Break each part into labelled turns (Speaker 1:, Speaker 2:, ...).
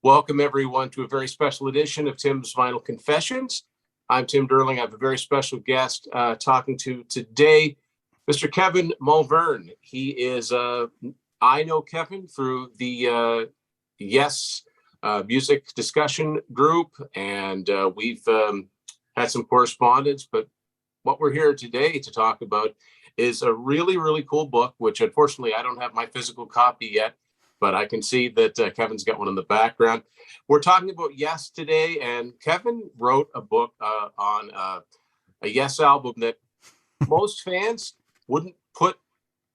Speaker 1: welcome everyone to a very special edition of Tim's Vinyl Confessions. I'm Tim Durling. I have a very special guest talking to today, Mr. Kevin Mulryne. He is, I know Kevin through the Yes music discussion group, and we've had some correspondence, but what we're here today to talk about is a really, really cool book, which unfortunately I don't have my physical copy yet, but I can see that Kevin's got one in the background. We're talking about Yes today, and Kevin wrote a book on a Yes album that most fans wouldn't put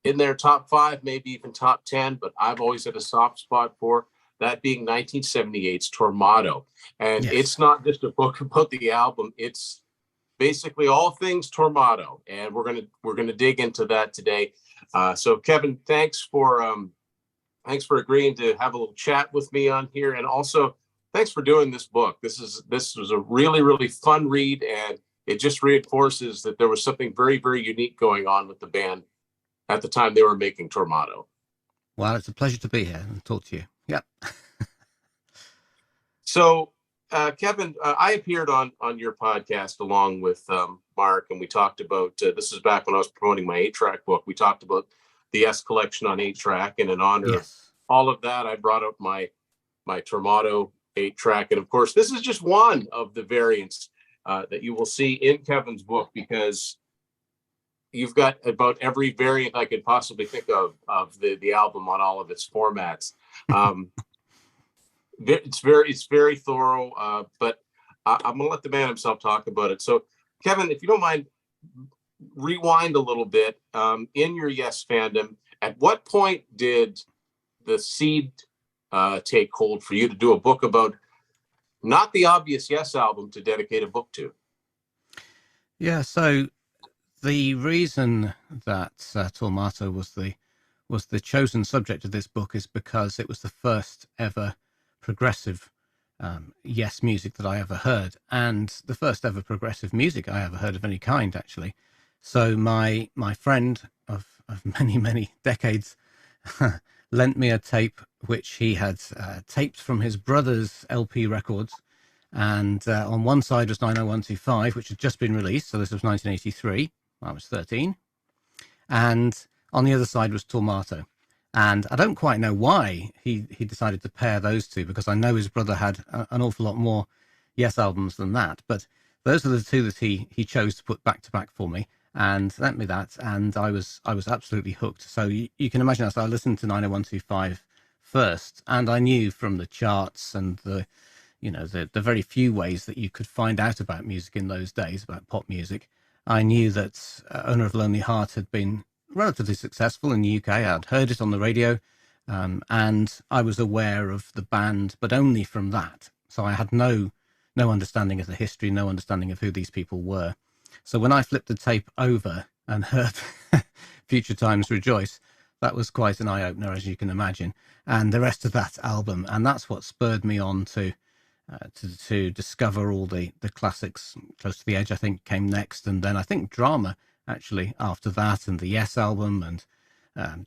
Speaker 1: in their top 5, maybe even top 10, but I've always had a soft spot for, that being 1978's Tormato. And It's not just a book about the album, it's basically all things Tormato, and we're gonna dig into that today. So Kevin, thanks for agreeing to have a little chat with me on here, and also thanks for doing this book. This was a really, really fun read, and it just reinforces that there was something very, very unique going on with the band at the time they were making Tormato.
Speaker 2: Well, it's a pleasure to be here and talk to you. Yep.
Speaker 1: So, Kevin, I appeared on your podcast along with Mark, and we talked about, this is back when I was promoting my 8-track book. We talked about the S collection on 8-track, and in honor of all of that, I brought out my Tormato 8-track. And of course, this is just one of the variants that you will see in Kevin's book, because you've got about every variant I could possibly think of the album on all of its formats. It's very thorough, but I'm gonna let the man himself talk about it. So, Kevin, if you don't mind, rewind a little bit. In your Yes fandom, at what point did the seed take hold for you to do a book about not the obvious Yes album to dedicate a book to?
Speaker 2: Yeah, so the reason that Tormato was the chosen subject of this book is because it was the first ever progressive Yes music that I ever heard, and the first ever progressive music I ever heard of any kind, actually. So my friend of many decades lent me a tape which he had taped from his brother's LP records, and on one side was 90125, which had just been released, so this was 1983. I was 13, and on the other side was Tormato. And I don't quite know why he decided to pair those two, because I know his brother had an awful lot more Yes albums than that. But those are the two that he chose to put back to back for me and sent me that. And I was absolutely hooked. So you can imagine, I listened to 90125 first, and I knew from the charts and the very few ways that you could find out about music in those days, about pop music, I knew that Owner of a Lonely Heart had been relatively successful in the UK. I'd heard it on the radio, and I was aware of the band, but only from that. So I had no understanding of the history, no understanding of who these people were. So when I flipped the tape over and heard Future Times Rejoice, that was quite an eye-opener, as you can imagine, and the rest of that album. And that's what spurred me on to discover all the classics. Close to the Edge, I think, came next, and then I think Drama, actually, after that, and the Yes album, and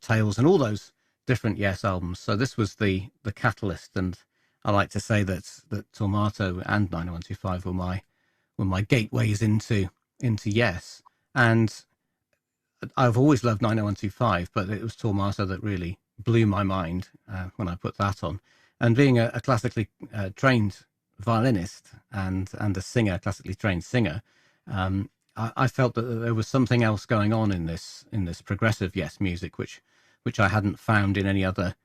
Speaker 2: Tales, and all those different Yes albums. So this was the catalyst, and I like to say that Tormato and 90125 were my gateways into Yes. And I've always loved 90125, but it was Tormato that really blew my mind when I put that on. And being a classically trained violinist and a singer, classically trained singer, I felt that there was something else going on in this progressive Yes music, which I hadn't found in any other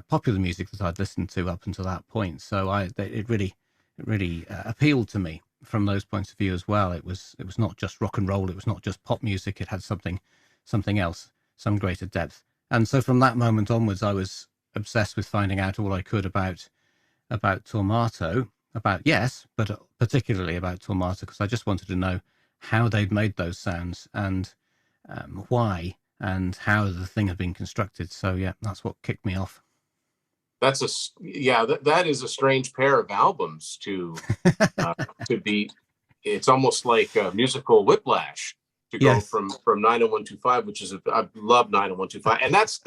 Speaker 2: popular music that I'd listened to up until that point. So it really appealed to me from those points of view as well. It was not just rock and roll. It was not just pop music. It had something else, some greater depth. And so from that moment onwards, I was obsessed with finding out all I could about Tormato, about Yes, but particularly about Tormato, because I just wanted to know how they'd made those sounds, and why, and how the thing had been constructed. So yeah, that's what kicked me off.
Speaker 1: That is a strange pair of albums to be. It's almost like a musical whiplash to go from 90125, which is I love 90125, and that's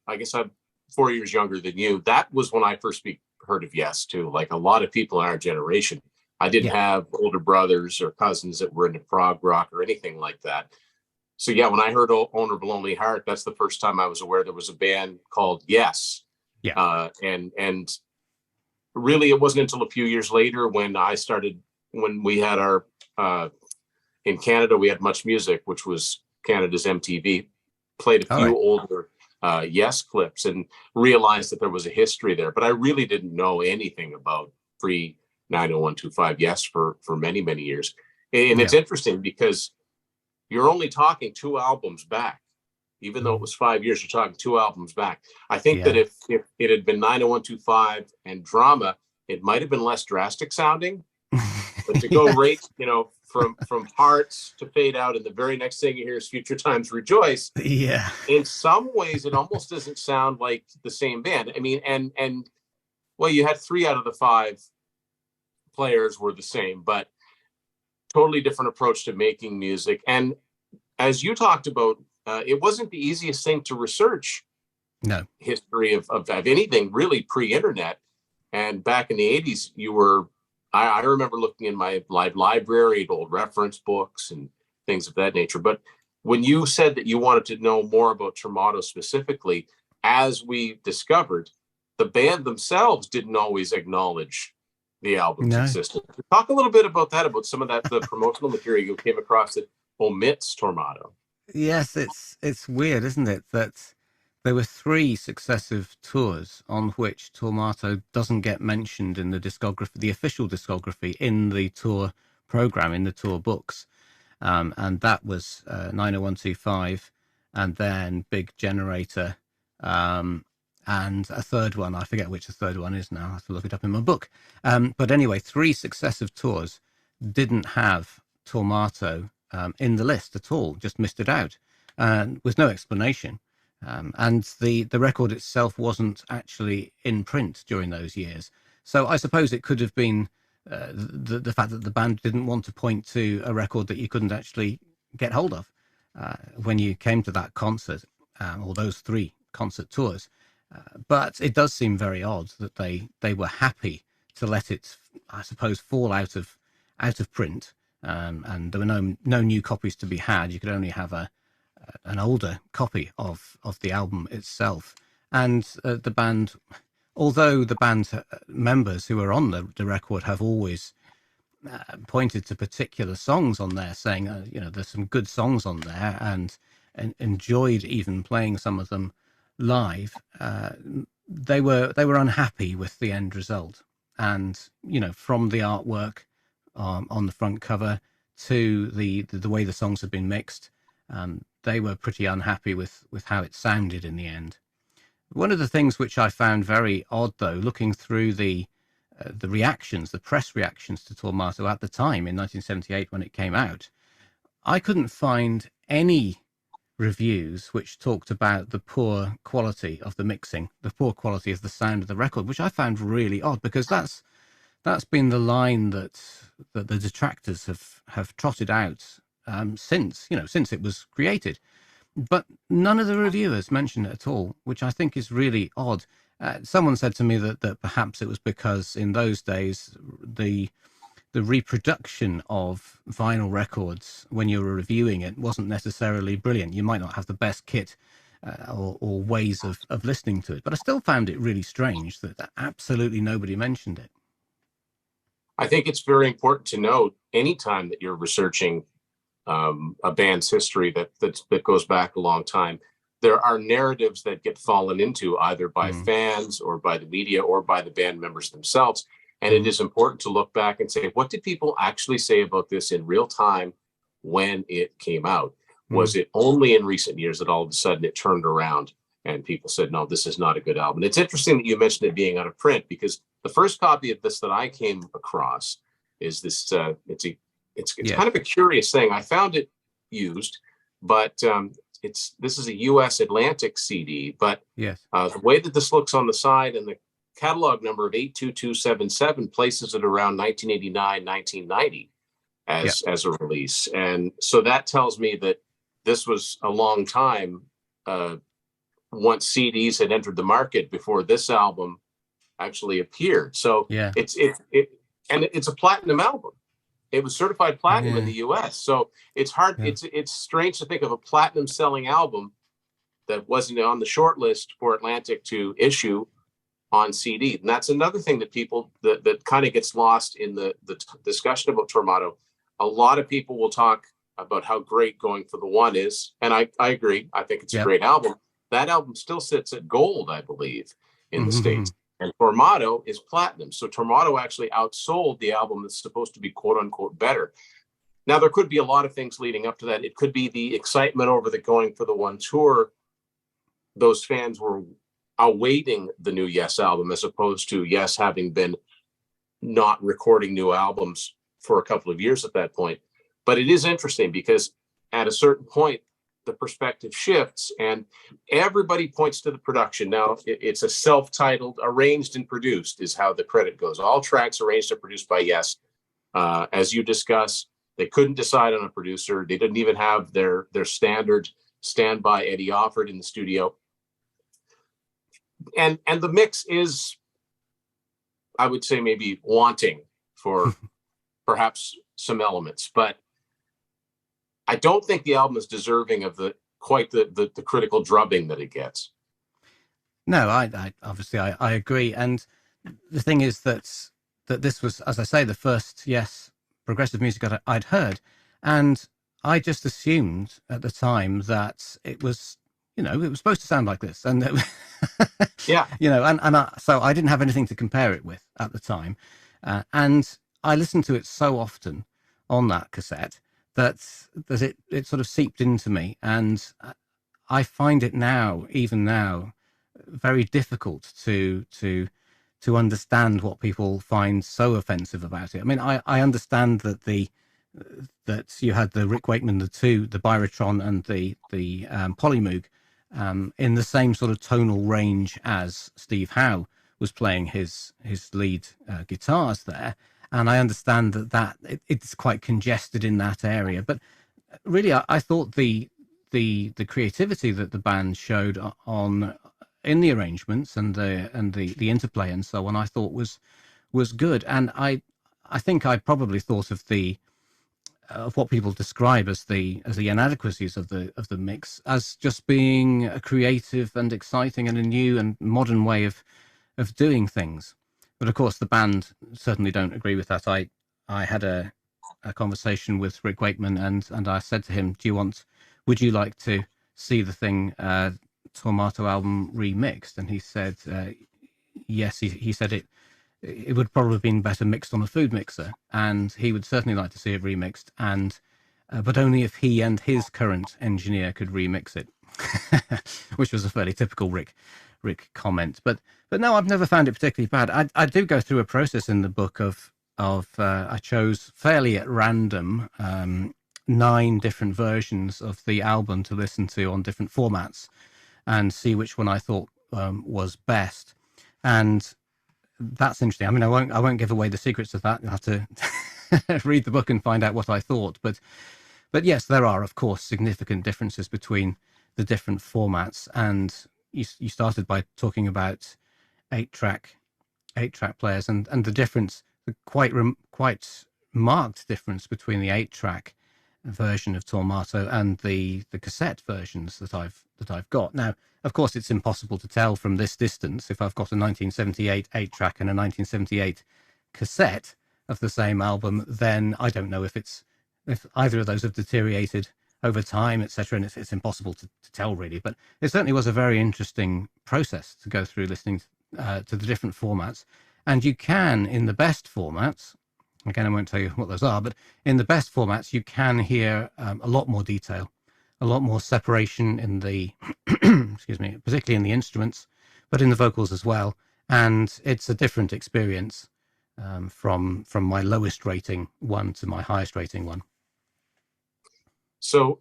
Speaker 1: I guess I've 4 years younger than you. That was when I first heard of Yes too. Like a lot of people in our generation, I didn't have older brothers or cousins that were into prog rock or anything like that. So yeah, when I heard Owner of a Lonely Heart, that's the first time I was aware there was a band called Yes.
Speaker 2: Yeah.
Speaker 1: And really, it wasn't until a few years later when we had our in Canada, we had Much Music, which was Canada's MTV, played a few older Yes clips and realized that there was a history there. But I really didn't know anything about pre 90125 Yes for many, many years. And it's interesting because you're only talking 2 albums back. Even though it was 5 years, you're talking 2 albums back. I think that if it had been 90125 and Drama, it might have been less drastic sounding. But to go right, from Hearts to Fade Out, and the very next thing you hear is Future Times Rejoice.
Speaker 2: Yeah.
Speaker 1: In some ways, it almost doesn't sound like the same band. I mean, and well, you had 3 out of the 5 players were the same, but totally different approach to making music. And as you talked about, it wasn't the easiest thing to research.
Speaker 2: No.
Speaker 1: History of anything really pre-internet. And back in the 80s, I remember looking in my library at old reference books and things of that nature. But when you said that you wanted to know more about Tormato specifically, as we discovered, the band themselves didn't always acknowledge the album's existence. Talk a little bit about that, about some of the promotional material you came across that omits Tormato.
Speaker 2: Yes, it's weird, isn't it, that there were 3 successive tours on which Tormato doesn't get mentioned in the discography, the official discography, in the tour program, in the tour books. And that was 90125, and then Big Generator, and a third one. I forget which the third one is now. I have to look it up in my book. But anyway, 3 successive tours didn't have Tormato in the list at all, just missed it out, with no explanation. And the record itself wasn't actually in print during those years. So I suppose it could have been the fact that the band didn't want to point to a record that you couldn't actually get hold of when you came to that concert, or those 3 concert tours. But it does seem very odd that they were happy to let it, I suppose, fall out of print. And there were no new copies to be had. You could only have an older copy of the album itself. And the band, although the band members who are on the record have always pointed to particular songs on there, saying there's some good songs on there, and enjoyed even playing some of them live, they were unhappy with the end result. And from the artwork on the front cover to the way the songs have been mixed, they were pretty unhappy with how it sounded in the end. One of the things which I found very odd, though, looking through the reactions, the press reactions to Tormato at the time in 1978 when it came out, I couldn't find any reviews which talked about the poor quality of the mixing, the poor quality of the sound of the record, which I found really odd, because that's been the line that the detractors have trotted out since it was created. But none of the reviewers mentioned it at all, which I think is really odd. Someone said to me that perhaps it was because in those days the reproduction of vinyl records when you were reviewing it wasn't necessarily brilliant. You might not have the best kit or ways of listening to it. But I still found it really strange that absolutely nobody mentioned it.
Speaker 1: I think it's very important to note anytime that you're researching a band's history that goes back a long time, there are narratives that get fallen into either by fans or by the media or by the band members themselves. And it is important to look back and say, what did people actually say about this in real time when it came out? Was it only in recent years that all of a sudden it turned around and people said, no, this is not a good album? It's interesting that you mentioned it being out of print, because the first copy of this that I came across is this, it's kind of a curious thing. I found it used, but this is a US Atlantic CD, but the way that this looks on the side and the catalog number of 82277 places it around 1989, 1990 as a release. And so that tells me that this was a long time once CDs had entered the market before this album actually appeared. So
Speaker 2: Yeah.
Speaker 1: it's a platinum album. It was certified platinum in the US. So it's hard.
Speaker 2: Yeah.
Speaker 1: It's strange to think of a platinum selling album that wasn't on the short list for Atlantic to issue on CD. And that's another thing that people that kind of gets lost in the discussion about Tormato. A lot of people will talk about how great Going for the One is. And I agree. I think it's a great album. That album still sits at gold, I believe, in the States. And Tormato is platinum. So Tormato actually outsold the album that's supposed to be quote unquote better. Now, there could be a lot of things leading up to that. It could be the excitement over the Going for the One tour. Those fans were awaiting the new Yes album, as opposed to Yes having been not recording new albums for a couple of years at that point. But it is interesting because at a certain point, the perspective shifts and everybody points to the production. Now, it's a self-titled, arranged and produced is how the credit goes. All tracks arranged and produced by Yes. As you discuss, they couldn't decide on a producer. They didn't even have their standard standby Eddie Offord in the studio. And the mix is, I would say, maybe wanting for perhaps some elements, but I don't think the album is deserving of the critical drubbing that it gets.
Speaker 2: No, I obviously I agree, and the thing is that this was, as I say, the first Yes progressive music I'd heard, and I just assumed at the time that it was, it was supposed to sound like this, and so I didn't have anything to compare it with at the time, and I listened to it so often on that cassette that it sort of seeped into me, and I find it even now, very difficult to understand what people find so offensive about it. I mean, I understand that that you had the Rick Wakeman, the Byrotron and the Polymoog in the same sort of tonal range as Steve Howe was playing his lead guitars there. And I understand that it's quite congested in that area, but really, I thought the creativity that the band showed in the arrangements and the interplay and so on, I thought was good. And I think I probably thought of what people describe as the inadequacies of the mix as just being a creative and exciting and a new and modern way of doing things. But of course, the band certainly don't agree with that. I had a conversation with Rick Wakeman, and I said to him, would you like to see the thing Tormato album remixed? And he said yes. He said it would probably have been better mixed on a food mixer, and he would certainly like to see it remixed, and but only if he and his current engineer could remix it, which was a fairly typical Rick comment. But no, I've never found it particularly bad. I do go through a process in the book of I chose fairly at random 9 different versions of the album to listen to on different formats and see which one I thought was best. And that's interesting. I mean, I won't give away the secrets of that. You'll have to read the book and find out what I thought. But yes, there are, of course, significant differences between the different formats. And you started by talking about 8-track players and the difference, the quite marked difference between the 8-track version of Tormato and the cassette versions that I've got. Now, of course, it's impossible to tell from this distance if I've got a 1978 8-track and a 1978 cassette of the same album. Then I don't know if either of those have deteriorated over time, etc. And it's impossible to tell really. But it certainly was a very interesting process to go through listening to the different formats. And you can, in the best formats, again, I won't tell you what those are, but in the best formats, you can hear a lot more detail, a lot more separation in the, excuse me, particularly in the instruments, but in the vocals as well. And it's a different experience from my lowest rating one to my highest rating one.
Speaker 1: So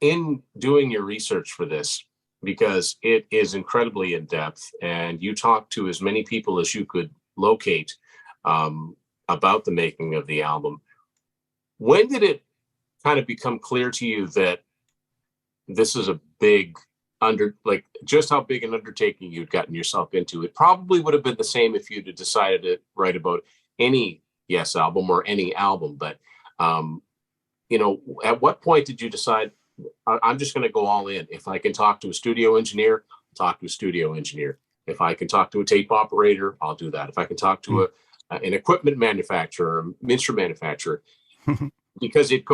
Speaker 1: in doing your research for this, because it is incredibly in-depth and you talk to as many people as you could locate about the making of the album, when did it kind of become clear to you that this is a big just how big an undertaking you'd gotten yourself into. It probably would have been the same if you'd decided to write about any Yes album or any album. But at what point did you decide I'm just going to go all in? If I can talk to a studio engineer, I'll talk to a studio engineer. If I can talk to a tape operator, I'll do that. If I can talk to an equipment manufacturer, an instrument manufacturer, because it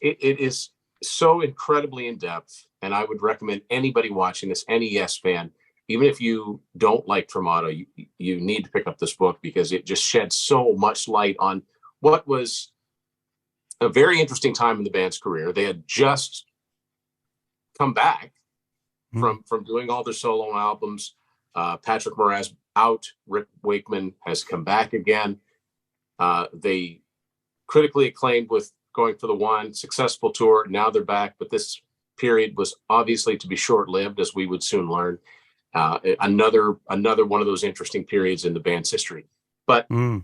Speaker 1: is so incredibly in depth. And I would recommend anybody watching this, any Yes fan, even if you don't like Tormato, you need to pick up this book, because it just sheds so much light on what was a very interesting time in the band's career. They had just come back from doing all their solo albums. Patrick Moraz out, Rick Wakeman has come back again. They critically acclaimed with Going for the One, successful tour. Now they're back, but this period was obviously to be short-lived, as we would soon learn. Another one of those interesting periods in the band's history. But was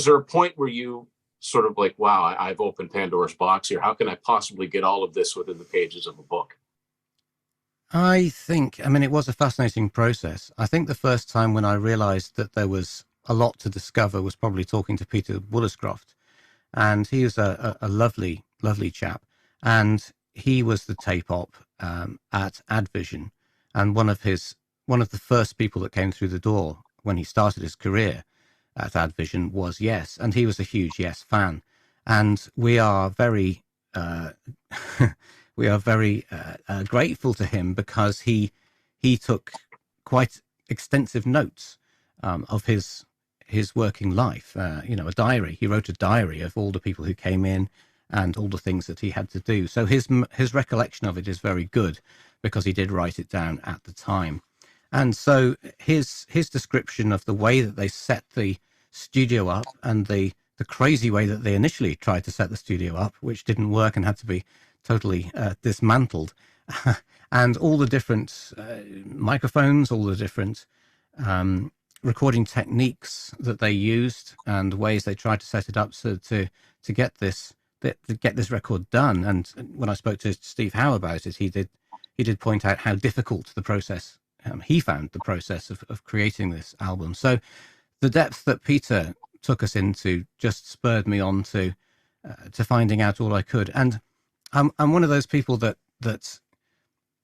Speaker 1: there a point where you sort of like, wow, I've opened Pandora's box here. How can I possibly get all of this within the pages of a book?
Speaker 2: I mean, it was a fascinating process. I think the first time when I realized that there was a lot to discover was probably talking to Peter Woollerscroft. And he was a lovely, lovely chap. And he was the tape op at Advision. And one of the first people that came through the door when he started his career at Advision was Yes. And he was a huge Yes fan. And we are very grateful to him, because he took quite extensive notes of his working life, a diary. He wrote a diary of all the people who came in and all the things that he had to do. So his recollection of it is very good, because he did write it down at the time. And so his description of the way that they set the studio up, and the crazy way that they initially tried to set the studio up, which didn't work and had to be totally dismantled, and all the different microphones, all the different recording techniques that they used, and ways they tried to set it up so to get this record done. And when I spoke to Steve Howe about it, he did point out how difficult the process he found the process of creating this album. So the depth that Peter took us into just spurred me on to finding out all I could. And I'm one of those people that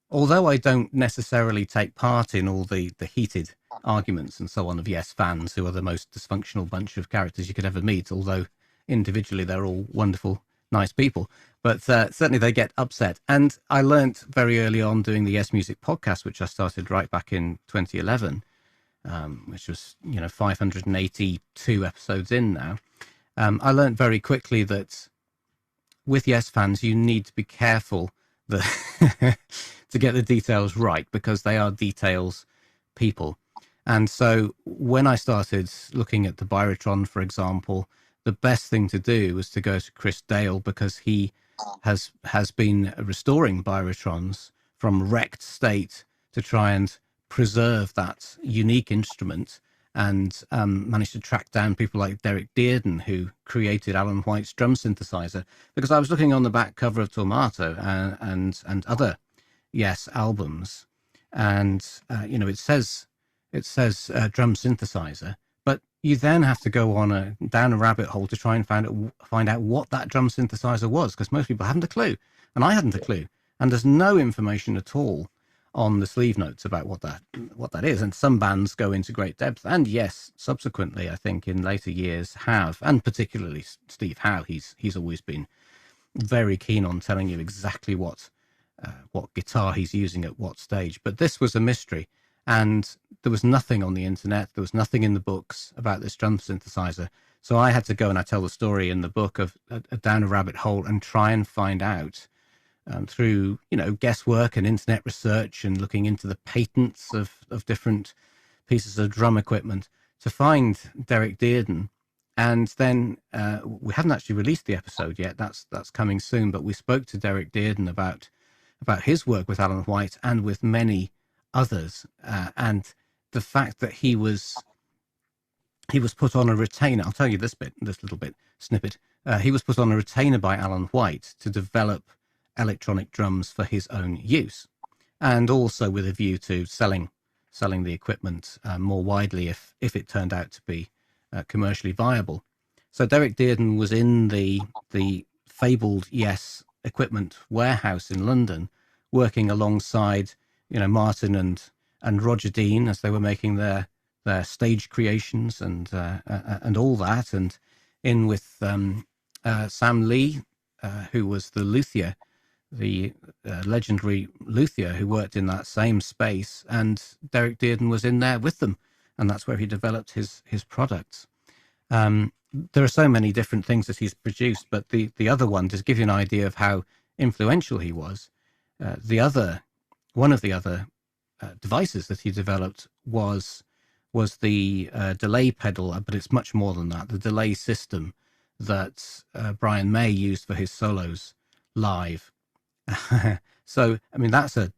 Speaker 2: although I don't necessarily take part in all the heated arguments and so on of Yes fans, who are the most dysfunctional bunch of characters you could ever meet, although individually they're all wonderful, nice people, but certainly they get upset. And I learnt very early on doing the Yes Music podcast, which I started right back in 2011, which was 582 episodes in now. I learnt very quickly that with Yes fans, you need to be careful that to get the details right, because they are details people. And so when I started looking at the Birotron, for example, the best thing to do was to go to Chris Dale, because he has been restoring Birotrons from wrecked state to try and preserve that unique instrument, and managed to track down people like Derek Dearden, who created Alan White's drum synthesizer. Because I was looking on the back cover of Tormato and other Yes albums, and it says drum synthesizer, but you then have to go on down a rabbit hole to try and find out what that drum synthesizer was, because most people haven't a clue, and I hadn't a clue, and there's no information at all on the sleeve notes about what that is. And some bands go into great depth, and Yes, subsequently, I think in later years have, and particularly Steve Howe, he's always been very keen on telling you exactly what guitar he's using at what stage. But this was a mystery, and there was nothing on the internet, there was nothing in the books about this drum synthesizer. So I had to go, and I tell the story in the book of down a rabbit hole and try and find out through guesswork and internet research and looking into the patents of different pieces of drum equipment to find Derek Dearden. And then we haven't actually released the episode yet, that's coming soon, but we spoke to Derek Dearden about his work with Alan White and with many others, and the fact that he was put on a retainer. I'll tell you this little bit snippet. He was put on a retainer by Alan White to develop electronic drums for his own use. and also with a view to selling the equipment more widely if it turned out to be commercially viable. So Derek Dearden was in the fabled Yes equipment warehouse in London, working alongside Martin and Roger Dean as they were making their stage creations and all that, and in with Sam Lee, who was the luthier, the legendary luthier who worked in that same space, and Derek Dearden was in there with them, and that's where he developed his products. There are so many different things that he's produced, but the other one, to give you an idea of how influential he was, one of the other devices that he developed was the delay pedal, but it's much more than that. The delay system that Brian May used for his solos live. So, I mean, that's an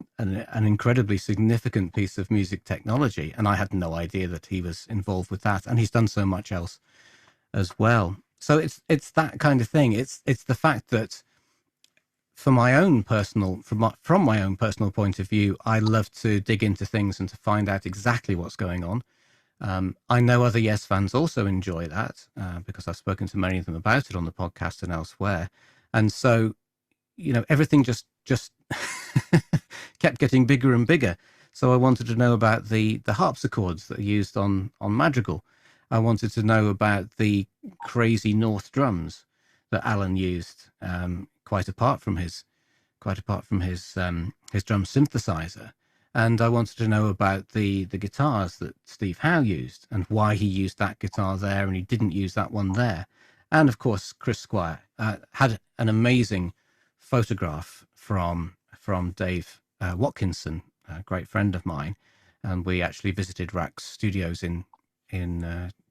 Speaker 2: incredibly significant piece of music technology, and I had no idea that he was involved with that. And he's done so much else as well. So it's that kind of thing. It's the fact that from my own personal point of view, I love to dig into things and to find out exactly what's going on. I know other Yes fans also enjoy that because I've spoken to many of them about it on the podcast and elsewhere. And so, everything just kept getting bigger and bigger. So I wanted to know about the harpsichords that are used on Madrigal. I wanted to know about the crazy North drums that Alan used, quite apart from his drum synthesizer. And I wanted to know about the guitars that Steve Howe used and why he used that guitar there and he didn't use that one there. And of course, Chris Squire had an amazing photograph from Dave Watkinson, a great friend of mine, and we actually visited Rack's studios in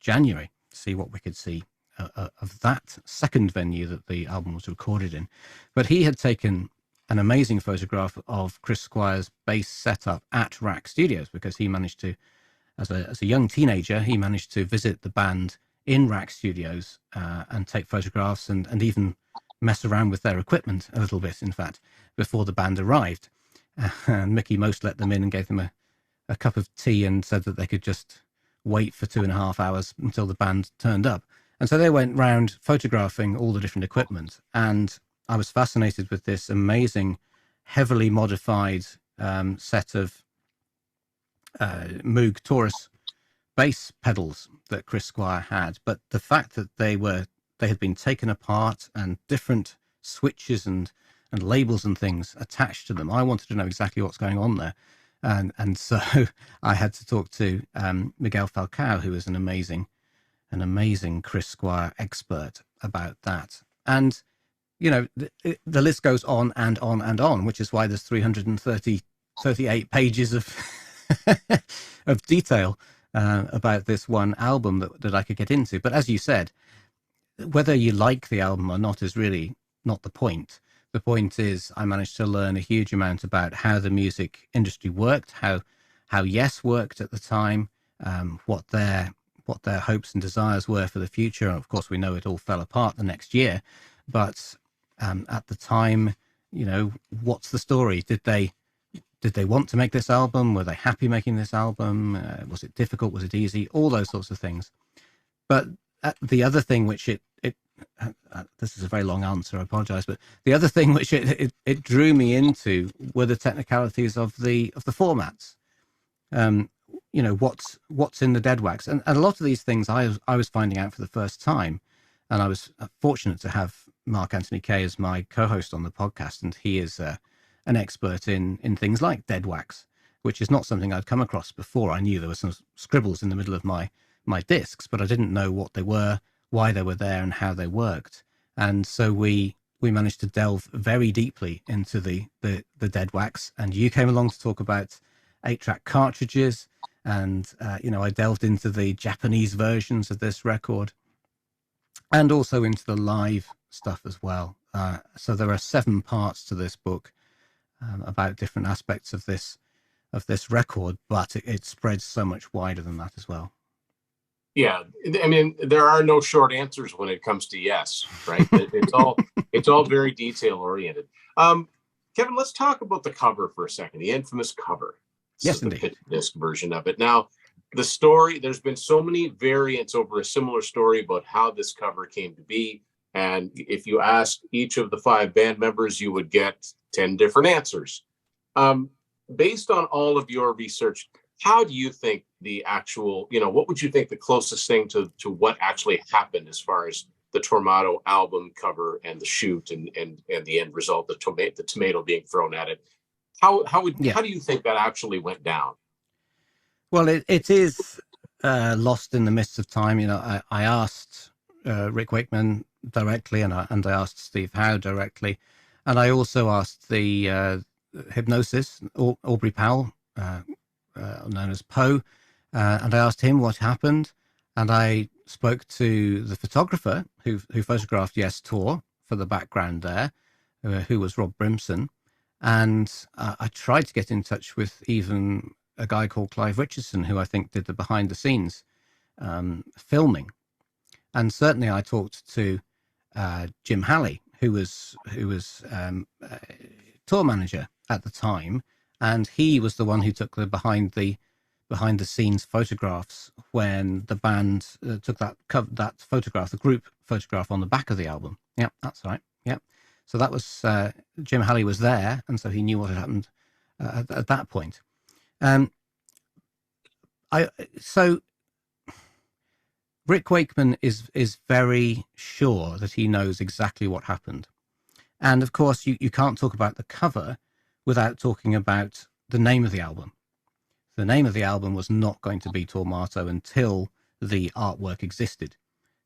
Speaker 2: January to see what we could see of that second venue that the album was recorded in. But he had taken an amazing photograph of Chris Squire's bass setup at Rack Studios, because he managed to, as a young teenager, he managed to visit the band in Rack Studios and take photographs and even mess around with their equipment a little bit, in fact, before the band arrived. And Mickey Most let them in and gave them a cup of tea and said that they could just wait for 2.5 hours until the band turned up. And so they went round photographing all the different equipment. And I was fascinated with this amazing, heavily modified set of Moog Taurus bass pedals that Chris Squire had. But the fact that they had been taken apart and different switches and labels and things attached to them, I wanted to know exactly what's going on there. And so I had to talk to Miguel Falcao, who is an amazing Chris Squire expert about that. And the list goes on and on and on, which is why there's 338 pages of of detail about this one album that I could get into. But as you said, whether you like the album or not is really not the point. The point is I managed to learn a huge amount about how the music industry worked, how Yes worked at the time, what their hopes and desires were for the future. And of course, we know it all fell apart the next year. But at the time, what's the story? Did they want to make this album? Were they happy making this album? Was it difficult? Was it easy? All those sorts of things. But the other thing which this is a very long answer, I apologize, but the other thing which it drew me into were the technicalities of the formats. What's in the dead wax, and a lot of these things I was finding out for the first time, and I was fortunate to have Mark Anthony Kay as my co-host on the podcast, and he is an expert in things like dead wax, which is not something I'd come across before. I knew there were some scribbles in the middle of my discs, but I didn't know what they were, why they were there, and how they worked. And so we managed to delve very deeply into the dead wax, and you came along to talk about 8-track cartridges, and I delved into the Japanese versions of this record and also into the live stuff as well. So there are 7 parts to this book about different aspects of this record, but it spreads so much wider than that as well.
Speaker 1: Yeah, I mean, there are no short answers when it comes to Yes, right? It's all very detail oriented. Kevin, let's talk about the cover for a second, the infamous cover.
Speaker 2: Yes,
Speaker 1: The
Speaker 2: indeed.
Speaker 1: pitch disc version of it. Now, the story, there's been so many variants over a similar story about how this cover came to be. And if you ask each of the 5 band members, you would get 10 different answers. Based on all of your research, how do you think the actual, what would you think the closest thing to what actually happened as far as the Tormato album cover and the shoot and the end result, the tomato being thrown at it? How do you think that actually went down?
Speaker 2: Well, it is lost in the mists of time. I asked Rick Wakeman directly, and I asked Steve Howe directly, and I also asked the Hypnosis, Aubrey Powell, known as Poe, and I asked him what happened, and I spoke to the photographer who photographed Yes Tour for the background there, who was Rob Brimson, and I tried to get in touch with even a guy called Clive Richardson, who I think did the behind the scenes filming, and certainly I talked to Jim Halley, who was tour manager at the time, and he was the one who took the behind the scenes photographs when the band took that photograph, the group photograph on the back of the album. Yeah, that's right. Yeah, so that was Jim Halley was there, and so he knew what had happened at that point. So Rick Wakeman is very sure that he knows exactly what happened. And of course, you can't talk about the cover without talking about the name of the album. The name of the album was not going to be Tormato until the artwork existed.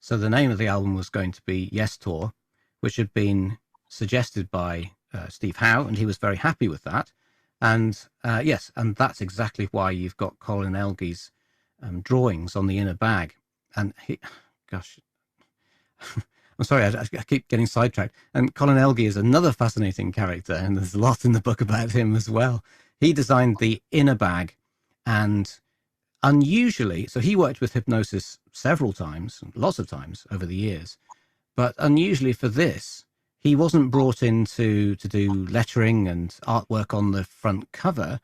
Speaker 2: So the name of the album was going to be Yes Tour, which had been suggested by Steve Howe, and he was very happy with that. And yes, and that's exactly why you've got Colin Elgie's drawings on the inner bag. And gosh, I'm sorry, I keep getting sidetracked. And Colin Elgie is another fascinating character, and there's a lot in the book about him as well. He designed the inner bag, and unusually, so he worked with Hypnosis several times, lots of times over the years, but unusually for this, he wasn't brought in to do lettering and artwork on the front cover.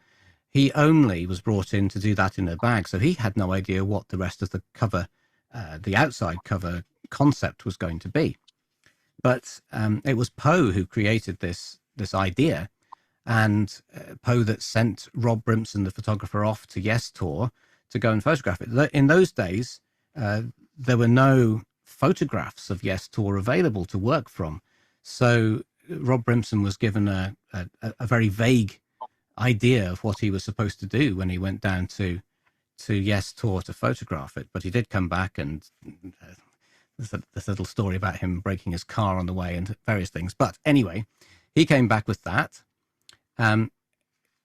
Speaker 2: He only was brought in to do that in a bag, so he had no idea what the rest of the cover, the outside cover concept was going to be. But it was Poe who created this idea, and Poe that sent Rob Brimson, the photographer, off to Yes Tour to go and photograph it. In those days, there were no photographs of Yes Tour available to work from. So Rob Brimson was given a very vague idea of what he was supposed to do when he went down to Yes Tour to photograph it. But he did come back, and there's a little story about him breaking his car on the way and various things. But anyway, he came back with that.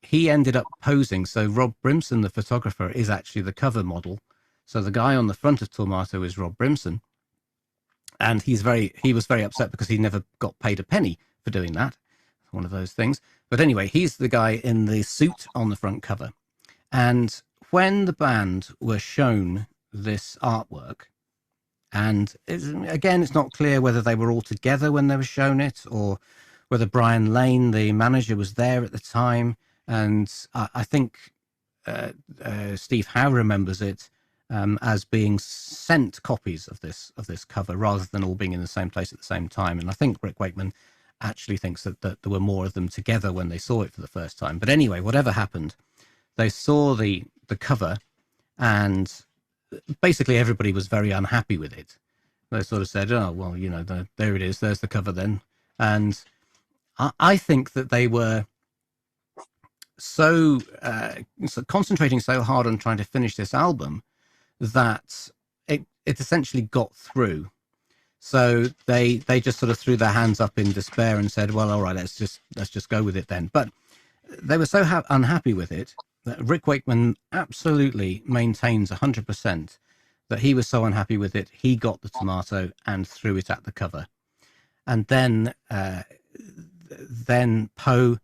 Speaker 2: He ended up posing. So Rob Brimson, the photographer, is actually the cover model. So the guy on the front of Tormato is Rob Brimson. And he was very upset because he never got paid a penny for doing that. One of those things. But anyway, he's the guy in the suit on the front cover. And when the band were shown this artwork, and it's not clear whether they were all together when they were shown it, or whether Brian Lane, the manager, was there at the time. And I think Steve Howe remembers it as being sent copies of this cover rather than all being in the same place at the same time. And I think Rick Wakeman actually thinks that there were more of them together when they saw it for the first time. But anyway, whatever happened, they saw the cover, and basically everybody was very unhappy with it. They sort of said, oh, well, there it is, there's the cover then. And I think that they were so concentrating so hard on trying to finish this album that it essentially got through. So they just sort of threw their hands up in despair and said, well, all right, let's just go with it then. But they were so unhappy with it that Rick Wakeman absolutely maintains 100% that he was so unhappy with it, he got the tomato and threw it at the cover. And then Poe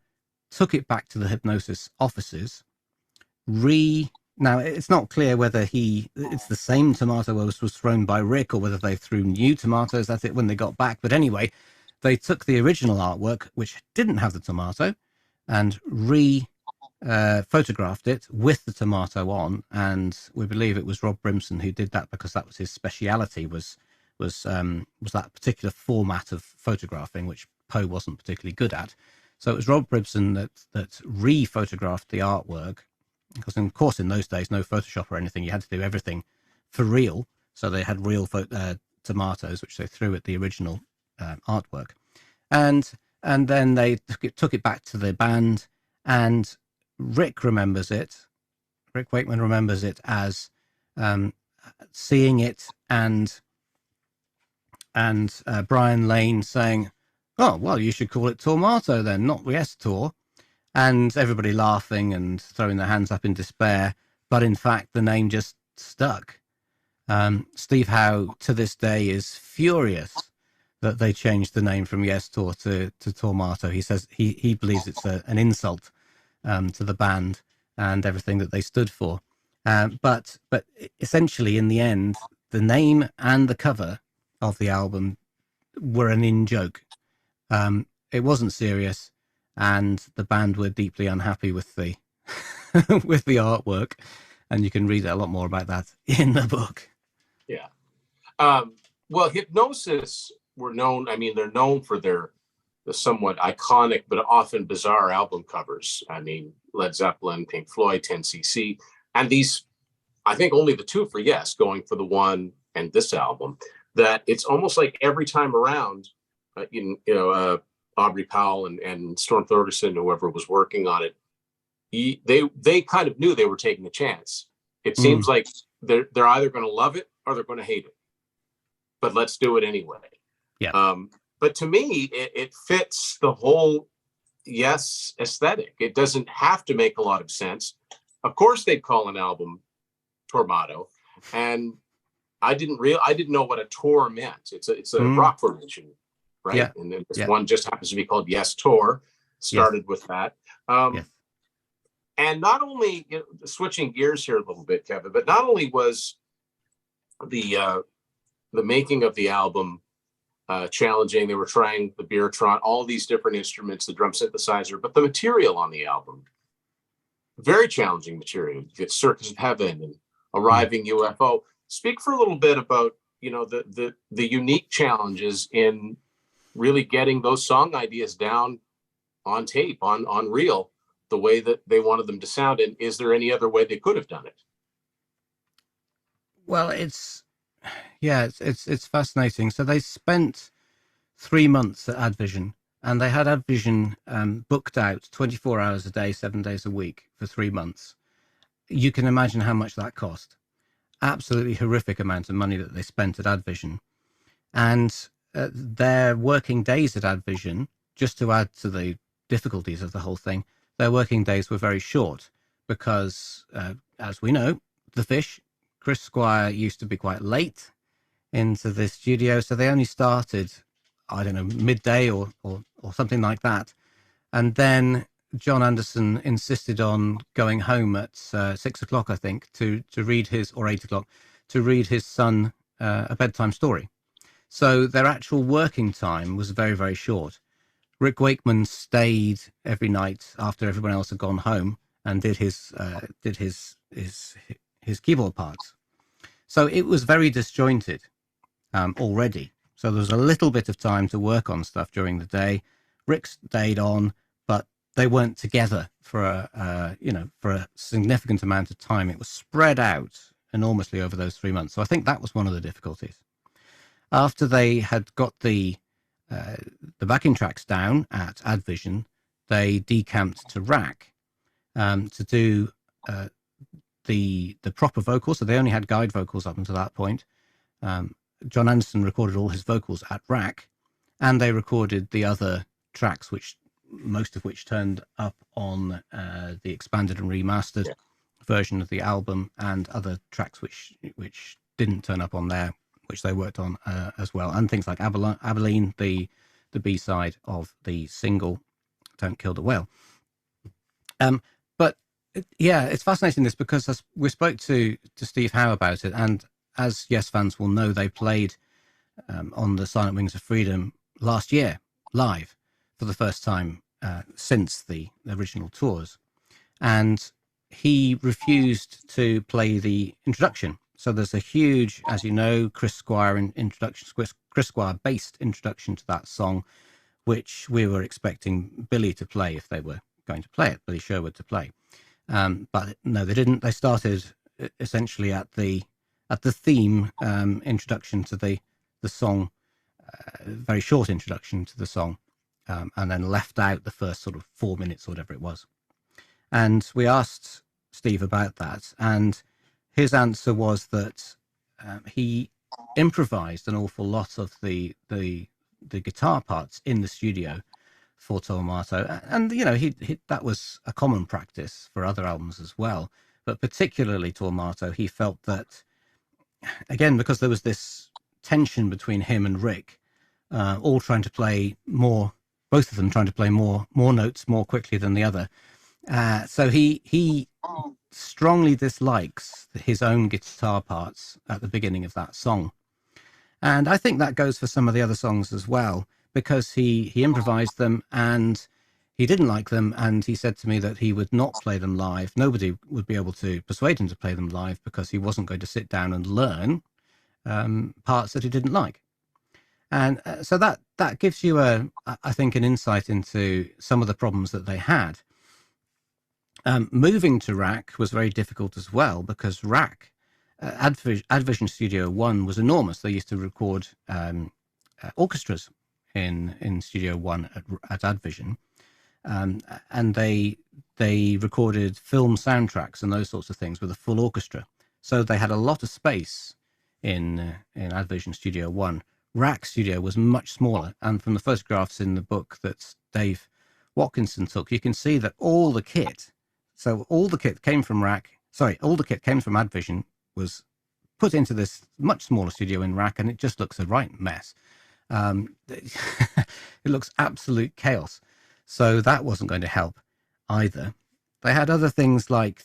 Speaker 2: took it back to the Hypnosis offices. Now, it's not clear whether it's the same tomato as was thrown by Rick, or whether they threw new tomatoes at it when they got back. But anyway, they took the original artwork, which didn't have the tomato, and photographed it with the tomato on. And we believe it was Rob Brimson who did that because that was his speciality, was that particular format of photographing, which Poe wasn't particularly good at. So it was Rob Brimson that re-photographed the artwork, because of course in those days, no Photoshop or anything, you had to do everything for real. So they had real tomatoes, which they threw at the original artwork. And then they took it back to the band, and Rick remembers it. Rick Wakeman remembers it as seeing it and Brian Lane saying, "Oh, well, you should call it Tormato then, not Yes Tor," and everybody laughing and throwing their hands up in despair. But in fact, the name just stuck. Steve Howe to this day is furious that they changed the name from Yes Tor to Tormato. He says he believes it's an insult to the band and everything that they stood for. But essentially, in the end, the name and the cover of the album were an in-joke. It wasn't serious, and the band were deeply unhappy with the with the artwork, and you can read a lot more about that in the book.
Speaker 1: Yeah. Well, Hypnosis were known. I mean, they're known for the somewhat iconic but often bizarre album covers. I mean, Led Zeppelin, Pink Floyd, 10cc, and these, I think only the two for Yes, going for the one and this album, that it's almost like every time around, Aubrey Powell and Storm Thorgerson, whoever was working on it, they kind of knew they were taking a chance. It seems like they're either going to love it or they're going to hate it, but let's do it anyway.
Speaker 2: Yeah.
Speaker 1: But to me, it fits the whole Yes aesthetic. It doesn't have to make a lot of sense. Of course, they'd call an album Tormato, and I didn't know what a Tor meant. It's a rock formation, right?
Speaker 2: Yeah.
Speaker 1: And then this one just happens to be called Yes Tor. Started with that.
Speaker 2: Yes.
Speaker 1: And not only, switching gears here a little bit, Kevin, but not only was the making of the album challenging, they were trying the Beertron, all these different instruments, the drum synthesizer, but the material on the album, very challenging material. You get Circus of Heaven and Arriving UFO. Speak for a little bit about, the unique challenges in really getting those song ideas down on tape, on reel, the way that they wanted them to sound. And is there any other way they could have done it?
Speaker 2: Well, it's fascinating. So they spent 3 months at Advision, and they had Advision booked out 24 hours a day, 7 days a week for 3 months. You can imagine how much that cost. Absolutely horrific amount of money that they spent at Advision. And their working days at Advision, just to add to the difficulties of the whole thing, their working days were very short because, as we know, the Fish, Chris Squire, used to be quite late into the studio, so they only started, I don't know, midday or something like that. And then John Anderson insisted on going home at 6 o'clock, I think, to read or 8 o'clock, to read his son a bedtime story. So their actual working time was very, very short. Rick Wakeman stayed every night after everyone else had gone home and did his keyboard parts. So it was very disjointed already. So there was a little bit of time to work on stuff during the day. Rick stayed on, but they weren't together for a significant amount of time. It was spread out enormously over those 3 months. So I think that was one of the difficulties. After they had got the backing tracks down at Advision, they decamped to Rack to do the proper vocals. So they only had guide vocals up until that point. John Anderson recorded all his vocals at Rack, and they recorded the other tracks, most of which turned up on the expanded and remastered version of the album, and other tracks which didn't turn up on there, which they worked on as well, and things like Abilene, the B-side of the single Don't Kill the Whale. But yeah, it's fascinating this because we spoke to Steve Howe about it, and as Yes fans will know, they played on the Silent Wings of Freedom last year live for the first time since the original tours. And he refused to play the introduction. So there's a huge, as you know, Chris Squire Chris Squire based introduction to that song, which we were expecting Billy to play if they were going to play it, Billy Sherwood to play. But no, they didn't. They started essentially at the theme introduction to the song, very short introduction to the song, and then left out the first sort of 4 minutes or whatever it was. And we asked Steve about that, and his answer was that he improvised an awful lot of the guitar parts in the studio for Tormato, and that was a common practice for other albums as well, but particularly Tormato. He felt that, again, because there was this tension between him and Rick, all trying to play more, both of them trying to play more notes more quickly than the other. So he strongly dislikes his own guitar parts at the beginning of that song. And I think that goes for some of the other songs as well, because he improvised them and he didn't like them. And he said to me that he would not play them live. Nobody would be able to persuade him to play them live because he wasn't going to sit down and learn parts that he didn't like. And so that gives you, I think, an insight into some of the problems that they had. Moving to RAC was very difficult as well, because RAC, Advision Studio One, was enormous. They used to record orchestras in Studio One at Advision, and they recorded film soundtracks and those sorts of things with a full orchestra. So they had a lot of space in Advision Studio One. RAC Studio was much smaller, and from the photographs in the book that Dave Watkinson took, you can see that all the kit. So all the kit came from all the kit came from Advision, was put into this much smaller studio in RAC, and it just looks a right mess. It looks absolute chaos. So that wasn't going to help either. They had other things like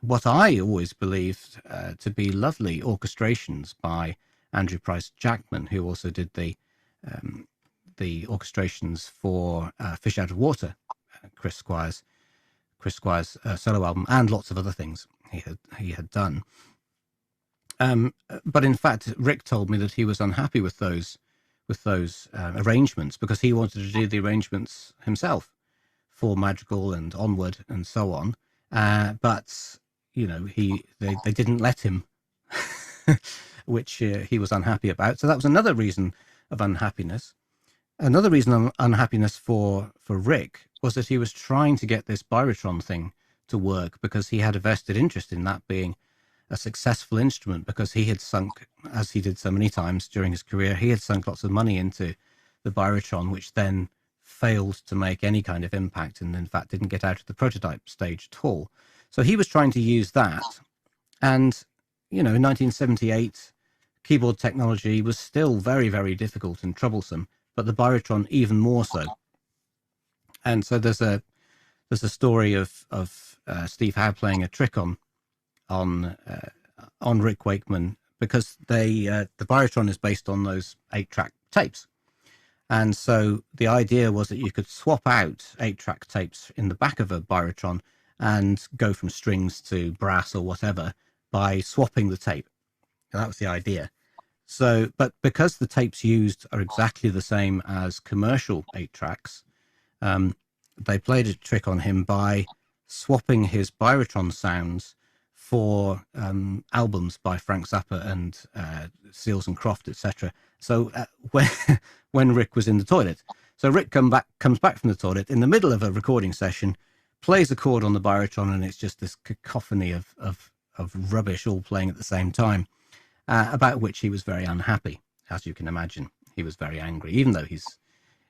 Speaker 2: what I always believed to be lovely orchestrations by Andrew Price Jackman, who also did the orchestrations for Fish Out of Water, Chris Squire's solo album, and lots of other things he had done. But in fact, Rick told me that he was unhappy with those arrangements, because he wanted to do the arrangements himself for Madrigal and Onward and so on. But they didn't let him, which he was unhappy about. So that was another reason of unhappiness. Another reason of unhappiness for Rick was that he was trying to get this Byratron thing to work, because he had a vested interest in that being a successful instrument, because he had sunk, as he did so many times during his career, he had sunk lots of money into the Byratron, which then failed to make any kind of impact, and in fact didn't get out of the prototype stage at all. So he was trying to use that. And, in 1978, keyboard technology was still very, very difficult and troublesome, but the Byratron even more so. And so there's a story of Steve Howe playing a trick on Rick Wakeman, because the Byratron is based on those 8-track tapes. And so the idea was that you could swap out 8-track tapes in the back of a Byratron and go from strings to brass or whatever by swapping the tape. And that was the idea. So, but because the tapes used are exactly the same as commercial 8-tracks, they played a trick on him by swapping his Byratron sounds for albums by Frank Zappa and Seals and Croft, etc. So when Rick was in the toilet, so Rick comes back from the toilet in the middle of a recording session, plays a chord on the Byratron, and it's just this cacophony of rubbish all playing at the same time, about which he was very unhappy. As you can imagine, he was very angry, even though he's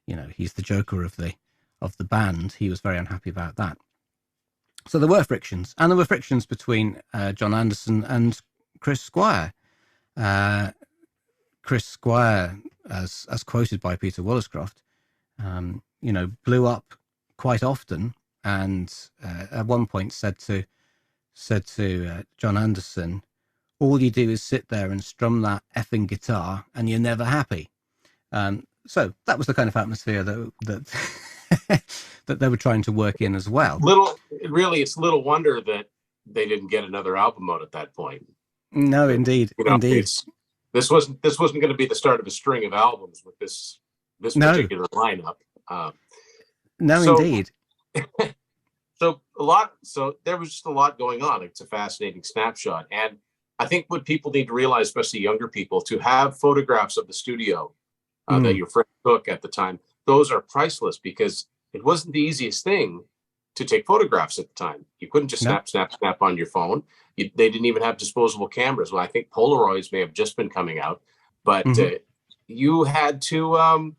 Speaker 2: the joker of the band. He was very unhappy about that. So there were frictions, and there were frictions between John Anderson and Chris Squire. Chris Squire, as quoted by Peter Woollerscroft, blew up quite often, and at one point said to John Anderson, "All you do is sit there and strum that effing guitar, and you're never happy." So that was the kind of atmosphere that that they were trying to work in as well.
Speaker 1: It's little wonder that they didn't get another album out at that point.
Speaker 2: No, indeed, indeed.
Speaker 1: This wasn't going to be the start of a string of albums with this
Speaker 2: No,
Speaker 1: particular lineup.
Speaker 2: no,
Speaker 1: So
Speaker 2: indeed.
Speaker 1: so there was just a lot going on. It's a fascinating snapshot, and I think what people need to realize, especially younger people, to have photographs of the studio that your friend took at the time, those are priceless, because it wasn't the easiest thing to take photographs at the time. You couldn't just snap on your phone. They didn't even have disposable cameras. Well, I think Polaroids may have just been coming out, but you had to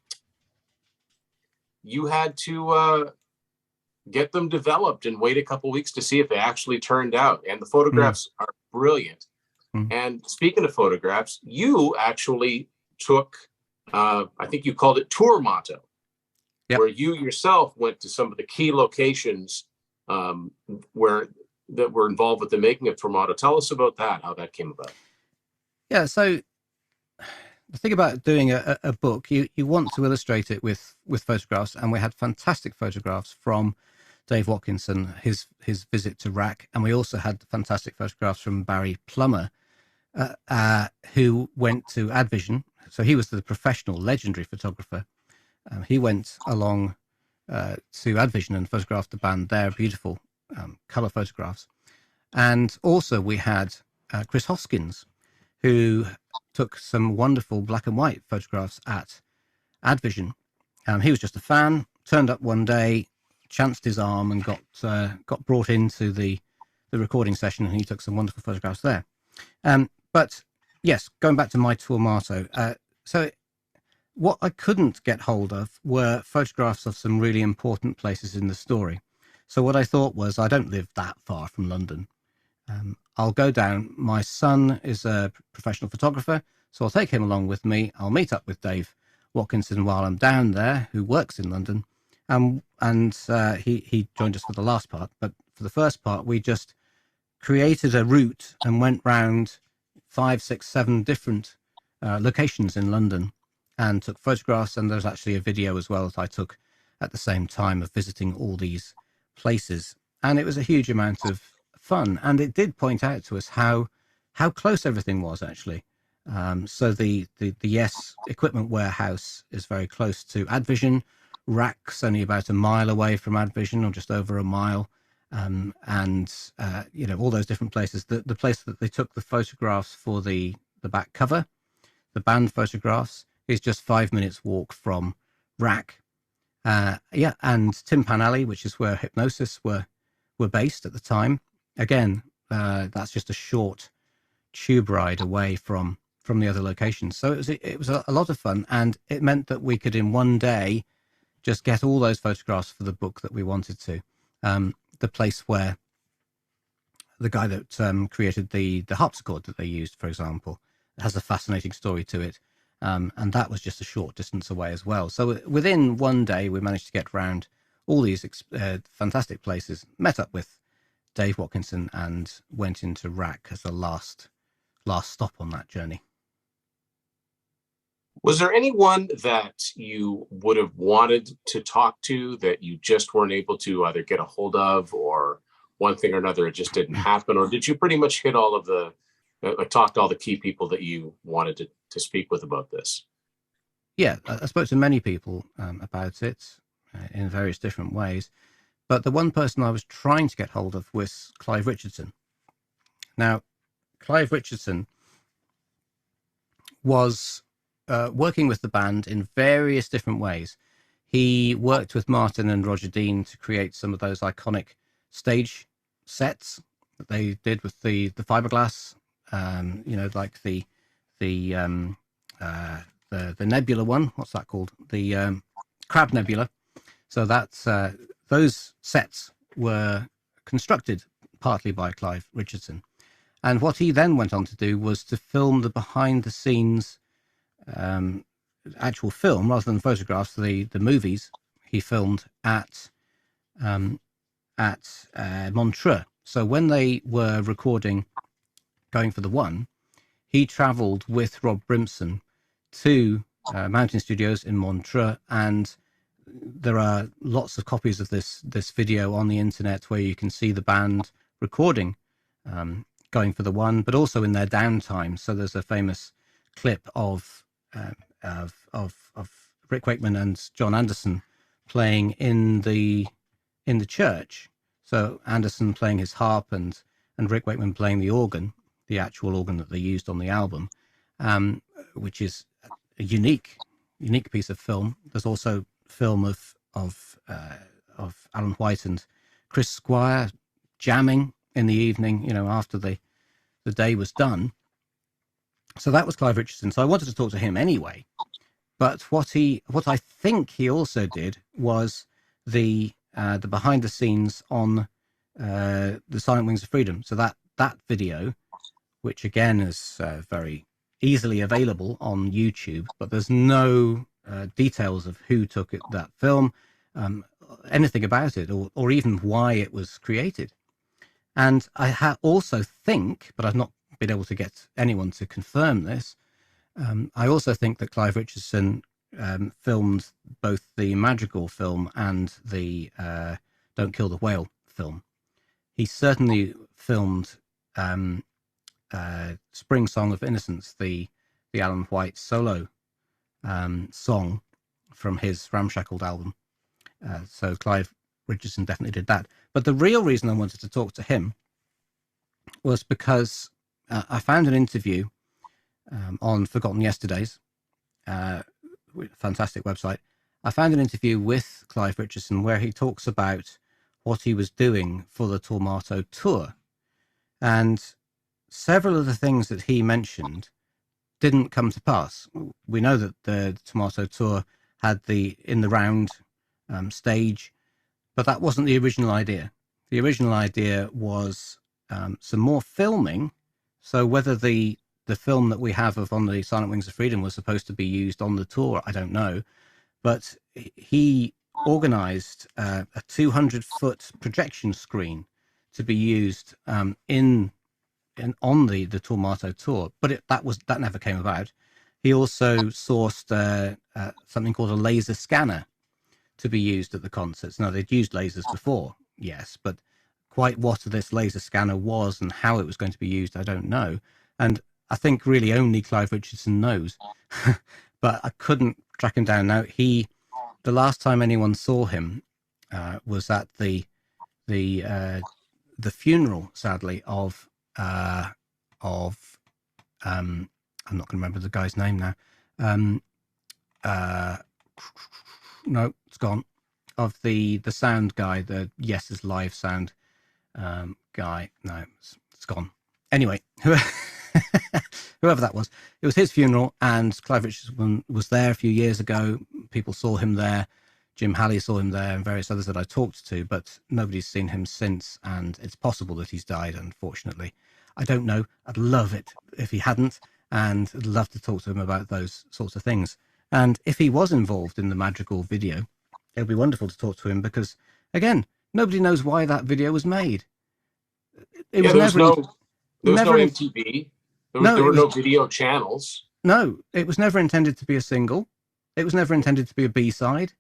Speaker 1: get them developed and wait a couple weeks to see if they actually turned out. And the photographs are brilliant. And speaking of photographs, you actually took, I think you called it Tormato, where you yourself went to some of the key locations that were involved with the making of Tormato. Tell us about that, how that came about.
Speaker 2: Yeah, so the thing about doing a book, you want to illustrate it with photographs, and we had fantastic photographs from Dave Watkinson, his visit to RAC, and we also had fantastic photographs from Barry Plummer, who went to Advision. So he was the professional, legendary photographer. He went along to Advision and photographed the band there, beautiful color photographs. And also we had Chris Hoskins, who took some wonderful black and white photographs at Advision. He was just a fan, turned up one day, chanced his arm, and got brought into the recording session, and he took some wonderful photographs there. But yes, going back to my Tormato, so what I couldn't get hold of were photographs of some really important places in the story. So what I thought was, I don't live that far from London. I'll go down. My son is a professional photographer, so I'll take him along with me. I'll meet up with Dave Watkinson while I'm down there, who works in London. And he joined us for the last part. But for the first part, we just created a route and went round 5, 6, 7 different locations in London and took photographs. And there's actually a video as well that I took at the same time of visiting all these places. And it was a huge amount of fun. And it did point out to us how close everything was, actually. So the Yes equipment warehouse is very close to Advision. RAC's only about a mile away from Advision, or just over a mile. And all those different places. The place that they took the photographs for the back cover, the band photographs, is just 5 minutes walk from RAC. And Tin Pan Alley, which is where Hypnosis were based at the time. Again, that's just a short tube ride away from the other locations. So it was a lot of fun, and it meant that we could in one day just get all those photographs for the book that we wanted to. The place where the guy that created the harpsichord that they used, for example, has a fascinating story to it. And that was just a short distance away as well. So within one day, we managed to get around all these fantastic places, met up with Dave Watkinson, and went into RAC as the last stop on that journey.
Speaker 1: Was there anyone that you would have wanted to talk to that you just weren't able to either get a hold of, or one thing or another, it just didn't happen? Or did you pretty much hit all of talk to all the key people that you wanted to speak with about this?
Speaker 2: Yeah, I spoke to many people about it in various different ways. But the one person I was trying to get hold of was Clive Richardson. Now, Clive Richardson was working with the band in various different ways. He worked with Martin and Roger Dean to create some of those iconic stage sets that they did with the fiberglass, like the nebula one. What's that called? The Crab Nebula. So that's those sets were constructed partly by Clive Richardson. And what he then went on to do was to film the behind-the-scenes actual film, rather than photographs. The movies he filmed at Montreux. So when they were recording Going for the One, he travelled with Rob Brimson to Mountain Studios in Montreux, and there are lots of copies of this video on the internet where you can see the band recording, going for the one, but also in their downtime. So there's a famous clip of Rick Wakeman and John Anderson playing in the church. So Anderson playing his harp and Rick Wakeman playing the organ, the actual organ that they used on the album, which is a unique piece of film. There's also film of Alan White and Chris Squire jamming in the evening, after the day was done. So that was Clive Richardson. So I wanted to talk to him anyway. But what I think he also did was the behind the scenes on the Silent Wings of Freedom. So that video, which again is very easily available on YouTube, but there's no details of who took that film, anything about it, or even why it was created. And I also think, but I've not been able to get anyone to confirm this, I also think that Clive Richardson filmed both the Madrigal film and the Don't Kill the Whale film. He certainly filmed Spring Song of Innocence, the Alan White solo song from his Ramshackled album. So Clive Richardson definitely did that. But the real reason I wanted to talk to him was because I found an interview on Forgotten Yesterdays, fantastic website. I found an interview with Clive Richardson where he talks about what he was doing for the Tormato tour. And several of the things that he mentioned didn't come to pass. We know that the Tormato tour had the In the Round stage, but that wasn't the original idea. The original idea was some more filming. So whether the film that we have of On the Silent Wings of Freedom was supposed to be used on the tour, I don't know. But he organized a 200-foot projection screen to be used on the Tormato tour, but that never came about. He also sourced something called a laser scanner to be used at the concerts. Now, they'd used lasers before, yes, but quite what this laser scanner was and how it was going to be used, I don't know. And I think really only Clive Richardson knows, but I couldn't track him down. Now, the last time anyone saw him was at the funeral, sadly, of I'm not going to remember the guy's name now. No, it's gone. Of the sound guy, the Yes is Live sound guy. No, it's gone. Anyway, whoever that was, it was his funeral, and Clive Richardson was there a few years ago. People saw him there. Jim Halley saw him there, and various others that I talked to, but nobody's seen him since, and it's possible that he's died, unfortunately. I don't know. I'd love it if he hadn't, and I'd love to talk to him about those sorts of things. And if he was involved in the Madrigal video, it would be wonderful to talk to him, because, again, nobody knows why that video was made.
Speaker 1: There was no MTV. There were no video channels.
Speaker 2: No, it was never intended to be a single. It was never intended to be a B-side.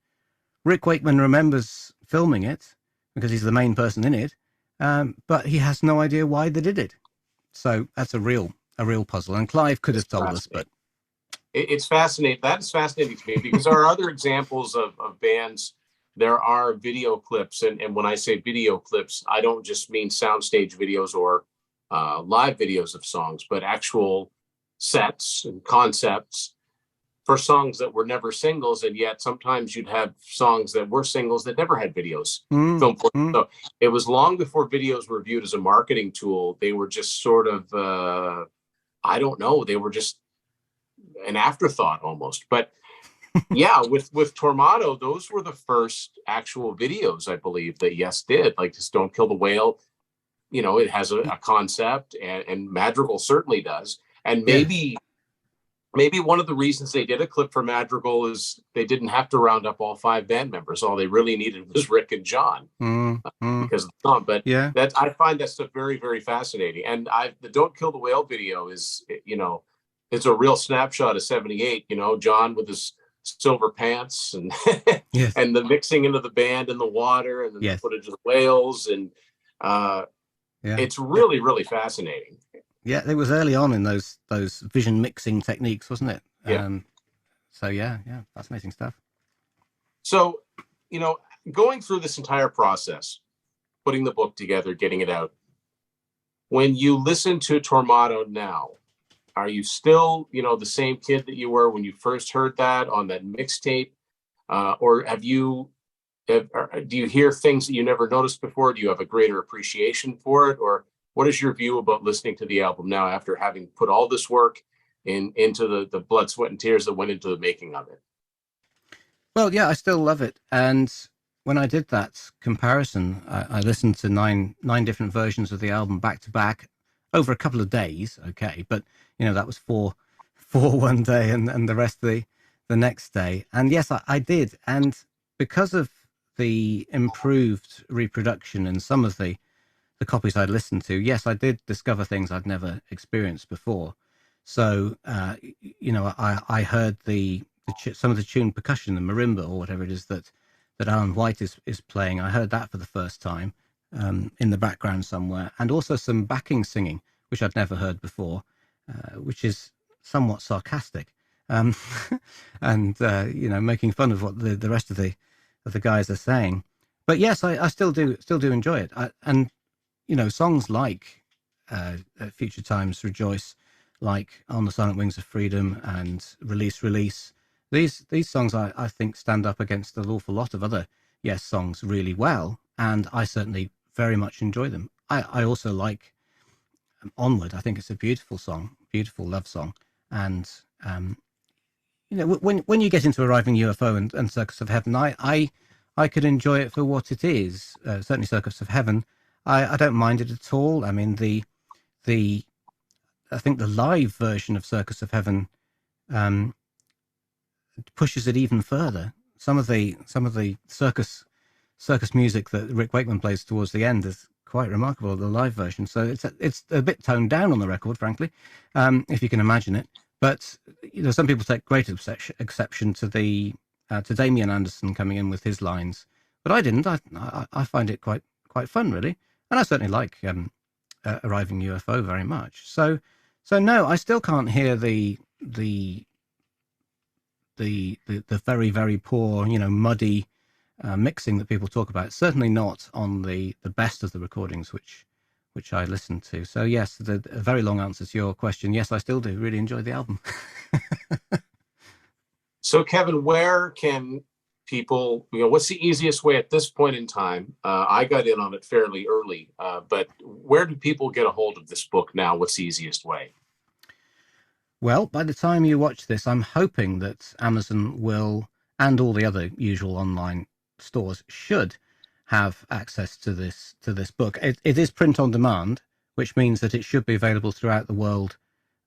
Speaker 2: Rick Wakeman remembers filming it because he's the main person in it, but he has no idea why they did it. So that's a real puzzle. And Clive could have told us, but
Speaker 1: it's fascinating. That's fascinating to me, because there are other examples of bands. There are video clips, and when I say video clips, I don't just mean soundstage videos or live videos of songs, but actual sets and concepts for songs that were never singles, and yet sometimes you'd have songs that were singles that never had videos filmed for them. So it was long before videos were viewed as a marketing tool. They were just sort of, I don't know, they were just an afterthought almost. But yeah, with Tormato, those were the first actual videos, I believe, that Yes did, like this Don't Kill the Whale. It has a concept, and Madrigal certainly does. And maybe one of the reasons they did a clip for Madrigal is they didn't have to round up all 5 band members. All they really needed was Rick and John because of the song. But I find that stuff very, very fascinating. And the Don't Kill the Whale video is, it's a real snapshot of '78. You know, John with his silver pants and
Speaker 2: Yes.
Speaker 1: and the mixing into the band in the water, and then
Speaker 2: Yes.
Speaker 1: the footage of the whales, and it's really, really fascinating.
Speaker 2: Yeah, it was early on in those vision mixing techniques, wasn't it?
Speaker 1: Yeah.
Speaker 2: So yeah, fascinating stuff.
Speaker 1: So, you know, going through this entire process, putting the book together, getting it out, when you listen to Tormato now, are you still, you know, the same kid that you were when you first heard that on that mixtape? Or do you hear things that you never noticed before? Do you have a greater appreciation for it? Or what is your view about listening to the album now after having put all this work into the blood, sweat, and tears that went into the making of it?
Speaker 2: Well, yeah, I still love it. And when I did that comparison, I listened to nine different versions of the album back to back over a couple of days. Okay, but you know, that was four one day and the rest the next day. And yes, I did. And because of the improved reproduction in some of the copies I'd listened to, yes, I did discover things I'd never experienced before. So, you know, I heard some of the tuned percussion, the marimba or whatever it is that Alan White is playing. I heard that for the first time in the background somewhere, and also some backing singing, which I'd never heard before, which is somewhat sarcastic, and you know, making fun of what the rest of the guys are saying. But yes, I still do enjoy it, and you know, songs like Future Times, Rejoice, like On the Silent Wings of Freedom, and Release. These songs I think stand up against an awful lot of other Yes songs really well, and I certainly very much enjoy them. I also like Onward. I think it's a beautiful song, beautiful love song, and you know, when you get into Arriving UFO and Circus of Heaven, I could enjoy it for what it is. Certainly, Circus of Heaven, I don't mind it at all. I mean, the I think the live version of Circus of Heaven pushes it even further. Some of the circus music that Rick Wakeman plays towards the end is quite remarkable, the live version. So it's a bit toned down on the record, frankly, if you can imagine it. But you know, some people take great exception to to Damian Anderson coming in with his lines, but I didn't. I find it quite fun, really, and I certainly like Arriving UFO very much. So no, I still can't hear the very, very poor, you know, muddy mixing that people talk about. Certainly not on the best of the recordings which I listened to. So yes, a very long answer to your question. Yes, I still do really enjoy the album.
Speaker 1: So Kevin, where can people, you know, what's the easiest way at this point in time? I got in on it fairly early, but where do people get a hold of this book now? What's the easiest way?
Speaker 2: Well, by the time you watch this, I'm hoping that Amazon will, and all the other usual online stores should have access to this book. It is print on demand, which means that it should be available throughout the world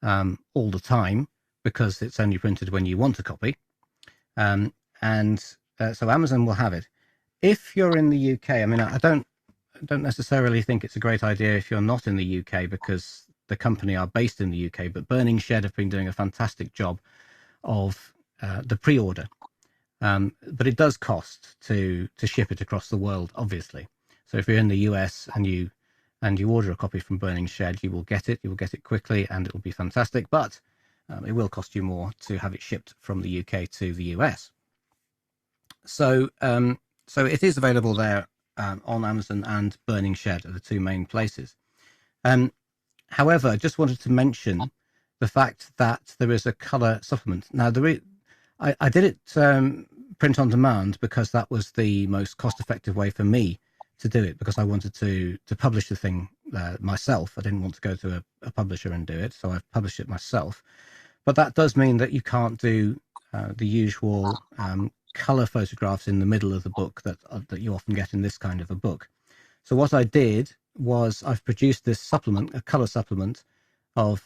Speaker 2: all the time, because it's only printed when you want a copy. So Amazon will have it. If you're in the UK, I mean, I don't necessarily think it's a great idea if you're not in the UK, because the company are based in the UK, but Burning Shed have been doing a fantastic job of the pre-order. But it does cost to ship it across the world, obviously. So if you're in the US and you order a copy from Burning Shed, you will get it. You will get it quickly, and it will be fantastic. But it will cost you more to have it shipped from the UK to the US. So it is available there on Amazon and Burning Shed are the two main places. However, I just wanted to mention the fact that there is a color supplement. Now, I did it print on demand because that was the most cost-effective way for me to do it, because I wanted to publish the thing myself. I didn't want to go to a publisher and do it, so I've published it myself. But that does mean that you can't do the usual color photographs in the middle of the book that you often get in this kind of a book. So what I did was I've produced this supplement, a color supplement of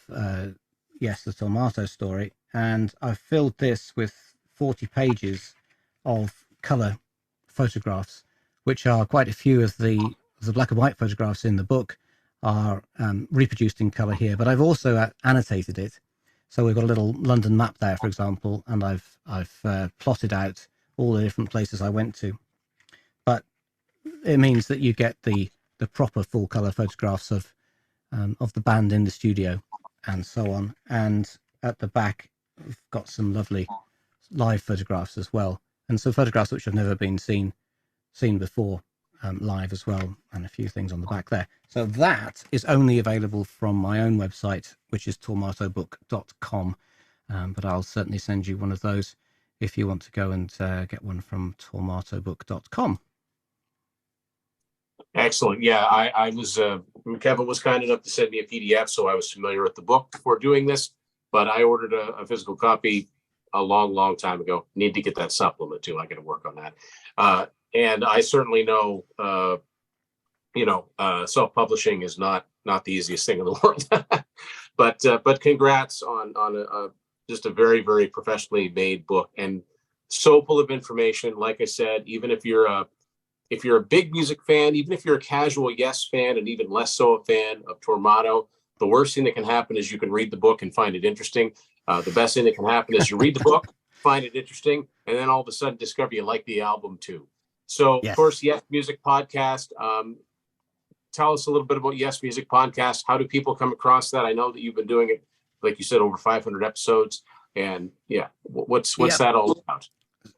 Speaker 2: yes, the Tormato story, and I've filled this with 40 pages of color photographs, which are quite a few of the black and white photographs in the book are reproduced in color here, but I've also annotated it So we've got a little London map there, for example, and I've plotted out all the different places I went to. But it means that you get the proper full color photographs of the band in the studio and so on. And at the back, we've got some lovely live photographs as well, and some photographs which have never been seen before live as well, and a few things on the back there. So that is only available from my own website, which is tormatobook.com. But I'll certainly send you one of those if you want to go and get one from tormatobook.com.
Speaker 1: Excellent. Yeah, I was, Kevin was kind enough to send me a PDF, so I was familiar with the book before doing this, but I ordered a physical copy a long time ago. Need to get that supplement too. I got to work on that. And I certainly know, self-publishing is not the easiest thing in the world. but congrats on just a very, very professionally made book, and so full of information. Like I said, even if you're a big music fan, even if you're a casual Yes fan, and even less so a fan of Tormato, the worst thing that can happen is you can read the book and find it interesting. The best thing that can happen is you read the book, find it interesting, and then all of a sudden discover you like the album too. So,
Speaker 2: Yes.
Speaker 1: Of course, Yes Music Podcast. Tell us a little bit about Yes Music Podcast. How do people come across that? I know that you've been doing it, like you said, over 500 episodes. And yeah, what's that all about?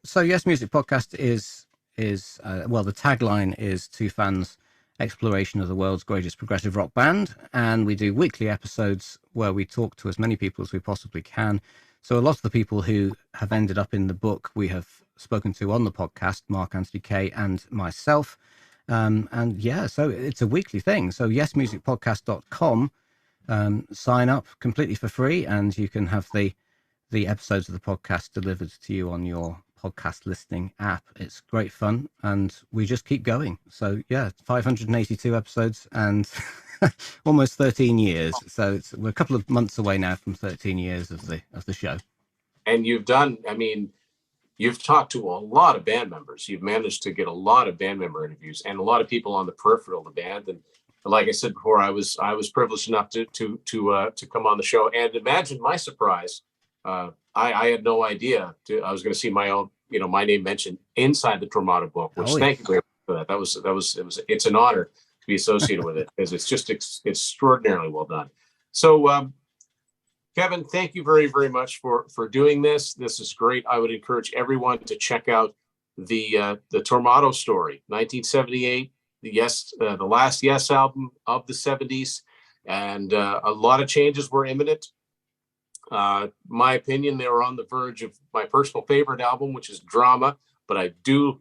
Speaker 2: So Yes Music Podcast is the tagline is Two Fans Exploration of the World's Greatest Progressive Rock Band, and we do weekly episodes where we talk to as many people as we possibly can. So a lot of the people who have ended up in the book we have spoken to on the podcast, Mark Anthony Kay and myself. So it's a weekly thing. So yesmusicpodcast.com, sign up completely for free, and you can have the episodes of the podcast delivered to you on your podcast listening app. It's great fun, and we just keep going. So yeah, 582 episodes and almost 13 years. So we're a couple of months away now from 13 years of the show. And
Speaker 1: you've talked to a lot of band members. You've managed to get a lot of band member interviews and a lot of people on the peripheral of the band. And like I said before, I was privileged enough to come on the show. And imagine my surprise. I had no idea I was going to see my own, my name mentioned inside the Tormato book, which thank you very much for that. It's an honor to be associated with it, because it's just extraordinarily well done. So, Kevin, thank you very, very much for doing this. This is great. I would encourage everyone to check out the Tormato story, 1978, the last Yes album of the 70s, and a lot of changes were imminent. My opinion, they were on the verge of my personal favorite album, which is Drama, but I do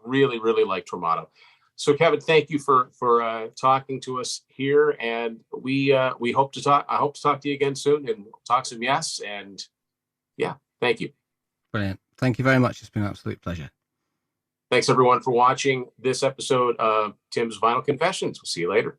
Speaker 1: really, really like Tormato. So, Kevin, thank you for talking to us here, and we hope to talk. I hope to talk to you again soon and talk some Yes. And yeah, thank you.
Speaker 2: Brilliant. Thank you very much. It's been an absolute pleasure.
Speaker 1: Thanks everyone for watching this episode of Tim's Vinyl Confessions. We'll see you later.